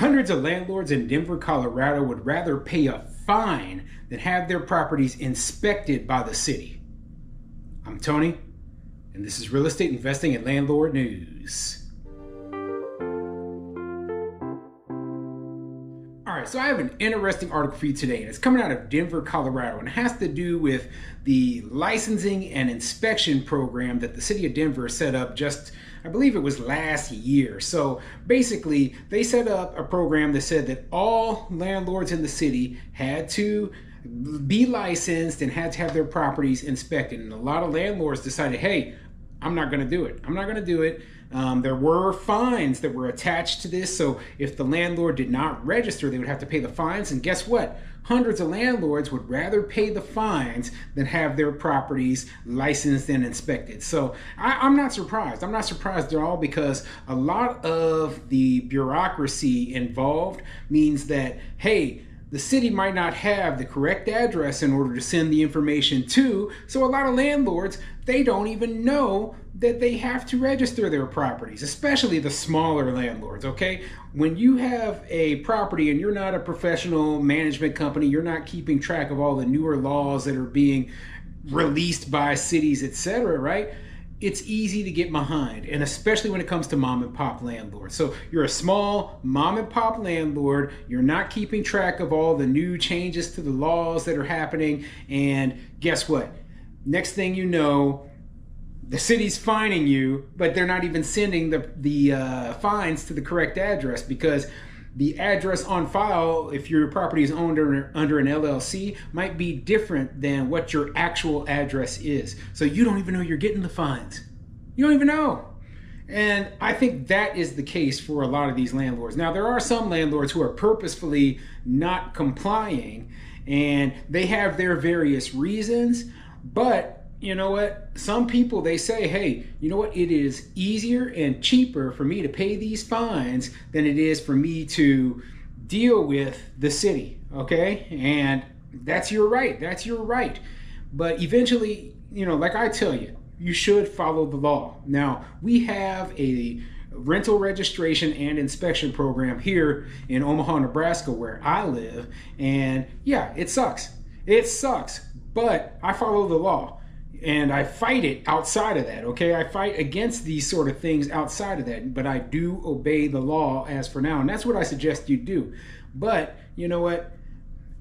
Hundreds of landlords in Denver, Colorado would rather pay a fine than have their properties inspected by the city. I'm Tony, and this is Real Estate Investing and Landlord News. All right, so I have an interesting article for you today, and it's coming out of Denver, Colorado, and it has to do with the licensing and inspection program that the city of Denver set up I believe it was last year. So basically, they set up a program that said that all landlords in the city had to be licensed and had to have their properties inspected. And a lot of landlords decided, hey, I'm not going to do it. I'm not going to do it. There were fines that were attached to this. So if the landlord did not register, they would have to pay the fines. And guess what? Hundreds of landlords would rather pay the fines than have their properties licensed and inspected. So I'm not surprised. I'm not surprised at all, because a lot of the bureaucracy involved means that, hey, the city might not have the correct address in order to send the information to. So a lot of landlords, they don't even know that they have to register their properties, especially the smaller landlords, okay? When you have a property and you're not a professional management company, you're not keeping track of all the newer laws that are being released by cities, etc., right? It's easy to get behind, and especially when it comes to mom and pop landlords. So you're a small mom and pop landlord, you're not keeping track of all the new changes to the laws that are happening, and guess what? Next thing you know, the city's fining you, but they're not even sending the fines to the correct address, because the address on file, if your property is owned under an LLC, might be different than what your actual address is. So you don't even know you're getting the fines. You don't even know. And I think that is the case for a lot of these landlords. Now, there are some landlords who are purposefully not complying, and they have their various reasons, but you know what? Some people, they say, hey, you know what? It is easier and cheaper for me to pay these fines than it is for me to deal with the city, okay? And that's your right. That's your right. But eventually, you know, like I tell you, you should follow the law. Now, we have a rental registration and inspection program here in Omaha, Nebraska, where I live. And yeah, it sucks. It sucks. But I follow the law. And I fight it outside of that, okay? I fight against these sort of things outside of that, but I do obey the law as for now, and that's what I suggest you do. But you know what?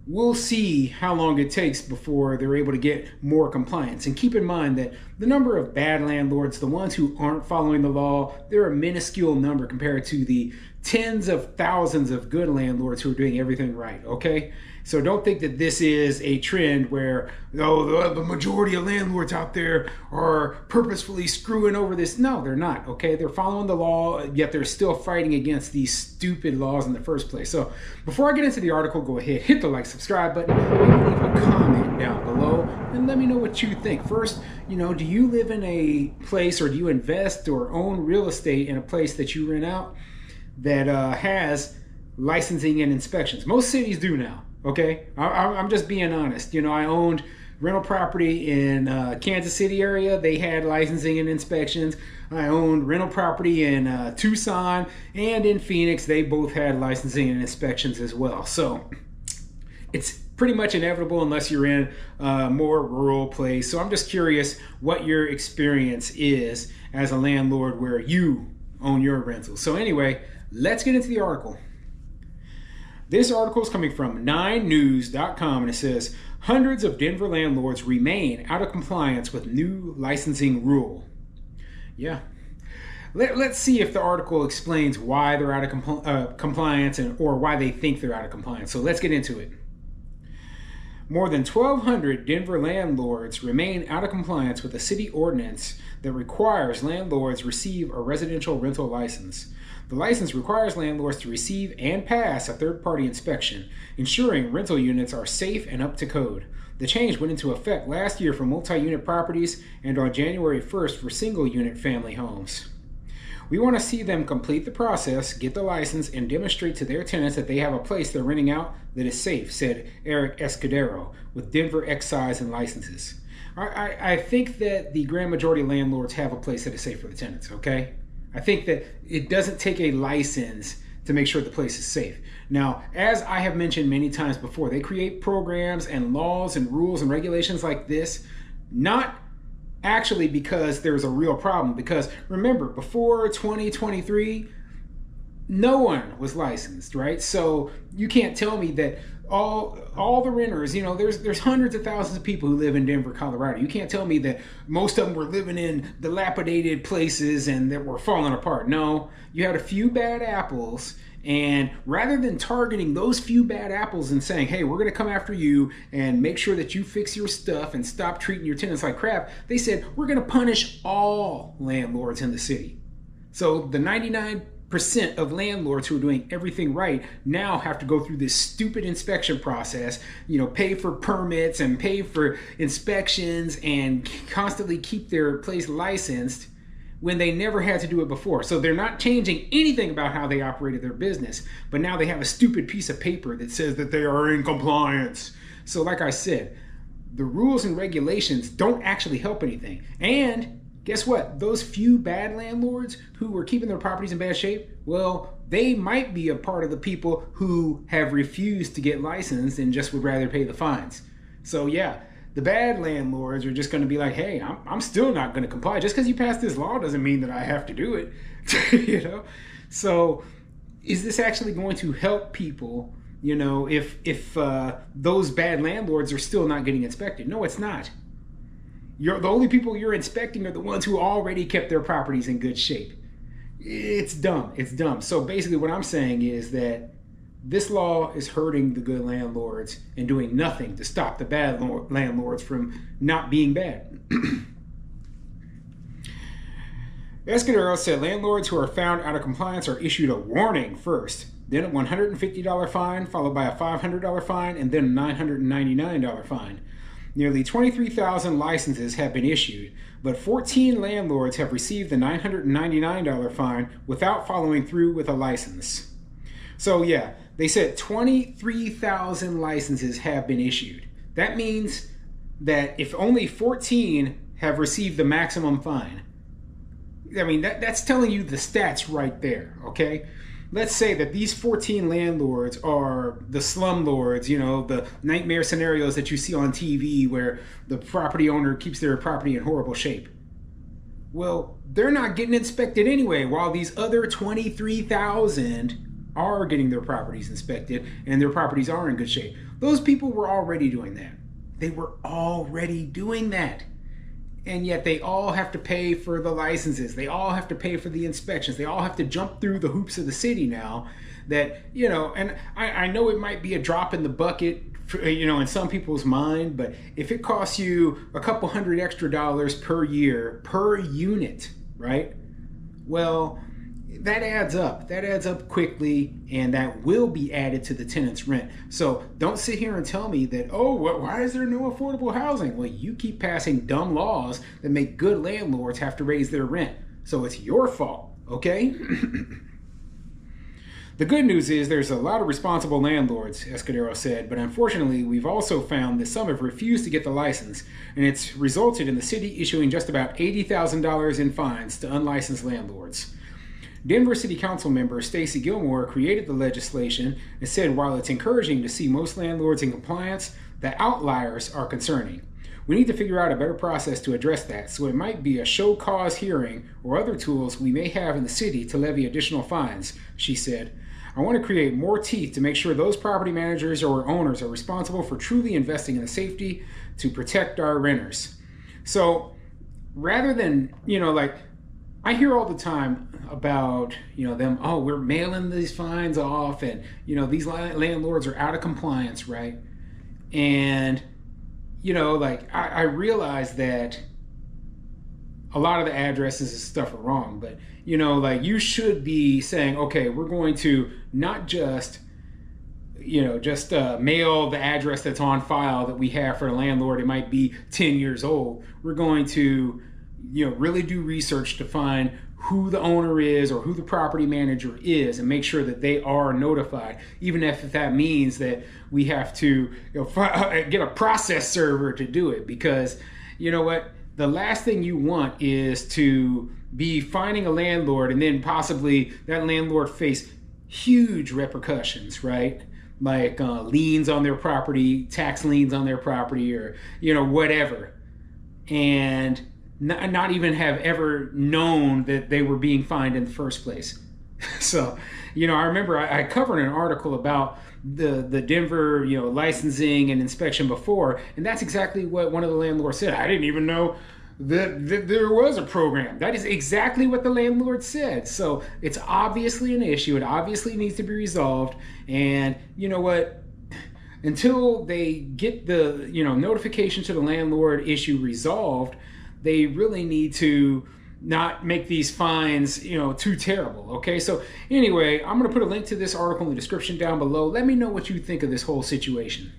We'll see how long it takes before they're able to get more compliance. And keep in mind that the number of bad landlords, the ones who aren't following the law, they're a minuscule number compared to the tens of thousands of good landlords who are doing everything right, okay? So don't think that this is a trend where, oh, the majority of landlords out there are purposefully screwing over this. No, they're not, okay? They're following the law, yet they're still fighting against these stupid laws in the first place. So before I get into the article, go ahead, hit the like, subscribe button, and leave a comment down below, and let me know what you think. First, you know, do you live in a place, or do you invest or own real estate in a place that you rent out that has licensing and inspections? Most cities do now. Okay, I'm just being honest. You know, I owned rental property in Kansas City area. They had licensing and inspections. I owned rental property in Tucson and in Phoenix. They both had licensing and inspections as well. So it's pretty much inevitable unless you're in a more rural place. So I'm just curious what your experience is as a landlord where you own your rentals. So anyway, let's get into the article. This article is coming from 9news.com, and it says, hundreds of Denver landlords remain out of compliance with new licensing rule. Yeah. Let's see if the article explains why they're out of compliance or why they think they're out of compliance. So let's get into it. More than 1,200 Denver landlords remain out of compliance with a city ordinance that requires landlords receive a residential rental license. The license requires landlords to receive and pass a third-party inspection, ensuring rental units are safe and up to code. The change went into effect last year for multi-unit properties and on January 1st for single-unit family homes. We want to see them complete the process, get the license, and demonstrate to their tenants that they have a place they're renting out that is safe, said Eric Escudero with Denver Excise and Licenses. I think that the grand majority of landlords have a place that is safe for the tenants, okay? I think that it doesn't take a license to make sure the place is safe. Now, as I have mentioned many times before, they create programs and laws and rules and regulations like this, not actually because there's a real problem. Because remember, before 2023, no one was licensed, right? So you can't tell me that all the renters, there's hundreds of thousands of people who live in Denver, Colorado. You can't tell me that most of them were living in dilapidated places and that were falling apart. No, you had a few bad apples, and rather than targeting those few bad apples and saying, hey, we're going to come after you and make sure that you fix your stuff and stop treating your tenants like crap, they said, we're going to punish all landlords in the city. So the 99% of landlords who are doing everything right now have to go through this stupid inspection process, pay for permits and pay for inspections and constantly keep their place licensed when they never had to do it before. So they're not changing anything about how they operated their business, but now they have a stupid piece of paper that says that they are in compliance. So like I said, the rules and regulations don't actually help anything. And guess what? Those few bad landlords who were keeping their properties in bad shape, well, they might be a part of the people who have refused to get licensed and just would rather pay the fines. So yeah, the bad landlords are just going to be like, hey, I'm still not going to comply. Just because you passed this law doesn't mean that I have to do it. So is this actually going to help people, if those bad landlords are still not getting inspected? No, it's not. The only people you're inspecting are the ones who already kept their properties in good shape. It's dumb. It's dumb. So basically what I'm saying is that this law is hurting the good landlords and doing nothing to stop the bad landlords from not being bad. Escudero said landlords who are found out of compliance are issued a warning first, then a $150 fine, followed by a $500 fine, and then a $999 fine. Nearly 23,000 licenses have been issued, but 14 landlords have received the $999 fine without following through with a license. So yeah, they said 23,000 licenses have been issued. That means that if only 14 have received the maximum fine, I mean, that's telling you the stats right there, okay? Let's say that these 14 landlords are the slumlords, the nightmare scenarios that you see on TV where the property owner keeps their property in horrible shape. Well, they're not getting inspected anyway, while these other 23,000 are getting their properties inspected and their properties are in good shape. Those people were already doing that. They were already doing that. And yet they all have to pay for the licenses. They all have to pay for the inspections. They all have to jump through the hoops of the city now that, and I know it might be a drop in the bucket, in some people's mind, but if it costs you a couple $100 extra per year, per unit, right? Well, that adds up. That adds up quickly, and that will be added to the tenant's rent. So don't sit here and tell me that, why is there no affordable housing? Well, you keep passing dumb laws that make good landlords have to raise their rent. So it's your fault, okay? The good news is there's a lot of responsible landlords, Escudero said, but unfortunately we've also found that some have refused to get the license, and it's resulted in the city issuing just about $80,000 in fines to unlicensed landlords. Denver City Council member Stacey Gilmore created the legislation and said while it's encouraging to see most landlords in compliance, the outliers are concerning. We need to figure out a better process to address that, so it might be a show cause hearing or other tools we may have in the city to levy additional fines, she said. I want to create more teeth to make sure those property managers or owners are responsible for truly investing in the safety to protect our renters. So rather than, I hear all the time about, them, we're mailing these fines off and, these landlords are out of compliance, right? And, I realize that a lot of the addresses and stuff are wrong, but, you should be saying, okay, we're going to not just, mail the address that's on file that we have for the landlord. It might be 10 years old. We're going to, really do research to find who the owner is or who the property manager is and make sure that they are notified, even if that means that we have to get a process server to do it. Because you know what? The last thing you want is to be finding a landlord and then possibly that landlord face huge repercussions, right? Like liens on their property, tax liens on their property, or whatever, and not even have ever known that they were being fined in the first place. So, I remember I covered an article about the Denver, licensing and inspection before, and that's exactly what one of the landlords said. I didn't even know that there was a program. That is exactly what the landlord said. So it's obviously an issue. It obviously needs to be resolved. And you know what? Until they get the notification to the landlord issue resolved, they really need to not make these fines too terrible. Okay, so anyway, I'm going to put a link to this article in the description down below. Let me know what you think of this whole situation.